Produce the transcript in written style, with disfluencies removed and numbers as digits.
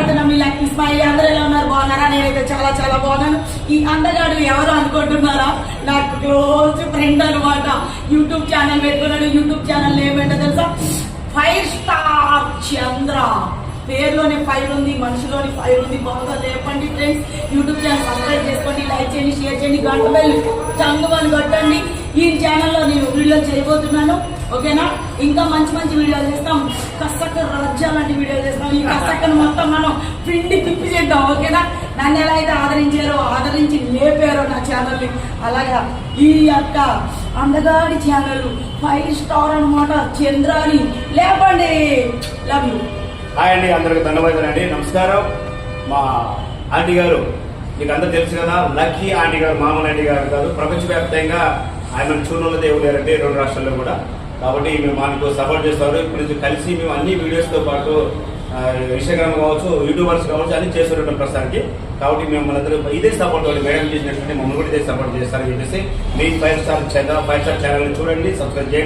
మాట్లాడుతున్నాం. మీ lucky smile అందరూ ఎలా ఉన్నారు? బాగున్నారా? నేనైతే చాలా చాలా బాగున్నాను. ఈ అందగాడు ఎవరు అనుకుంటున్నారా? నాకు క్లోజ్ ఫ్రెండ్ అనమాట. యూట్యూబ్ ఛానల్ పెట్టుకున్నాడు. యూట్యూబ్ ఛానల్ ఏమంటే తెలుసా? 5 స్టార్ చంద్ర. పేరులోనే ఫైర్ ఉంది, మనిషిలోని ఫైర్ ఉంది. బాగా లేపండి ఫ్రెండ్స్. యూట్యూబ్ ఛానల్ సబ్స్క్రైబ్ చేసుకోండి, లైక్ చేయండి, షేర్ చేయండి, గంట బెల్ చంగుమని కొట్టండి. ఈ ఛానల్లో నేను వీడియోలు చేయబోతున్నాను. ఓకేనా? ఇంకా మంచి మంచి వీడియోలు చేస్తాం. కసక్క రాజ్య లాంటి వీడియోలు చేస్తాం. ఈ కసక్కను మొత్తం మనం పిండి తిప్పి చేద్దాం. ఓకేనా? నన్ను ఎలా అయితే ఆదరించారో, ఆదరించి లేపారో నా ఛానల్ని, అలాగా ఈ యొక్క అందగాడి ఛానల్ 5 స్టార్ అనమాట. చంద్రాని లేపండి. Love you. హాయ్ అండి, అందరికి ధన్యవాదాలు అండి. నమస్కారం. మా ఆంటీ గారు మీకు అందరూ తెలుసు కదా, లక్కీ ఆంటీ గారు, మామూలు ఆంటీ గారు కాదు. ప్రపంచవ్యాప్తంగా ఆయన చూడల దేవుడు గారంటే 2 రాష్ట్రాల్లో కూడా. కాబట్టి మేము మనకు సపోర్ట్ చేస్తారు. ఇప్పుడు నుంచి కలిసి మేము అన్ని వీడియోస్తో పాటు ఇన్స్టాగ్రామ్ కావచ్చు, యూట్యూబర్స్ కావచ్చు, అన్ని చేస్తుంటాం ప్రస్తుతానికి. కాబట్టి మేము మనందరూ ఇదే సపోర్ట్ వాళ్ళు మేడం చేసినట్టు మమ్మల్ని కూడా ఇదే సపోర్ట్ చేస్తారని చెప్పేసి మీ 5 స్టార్ ఛానల్ చూడండి, సబ్స్క్రైబ్ చేయండి.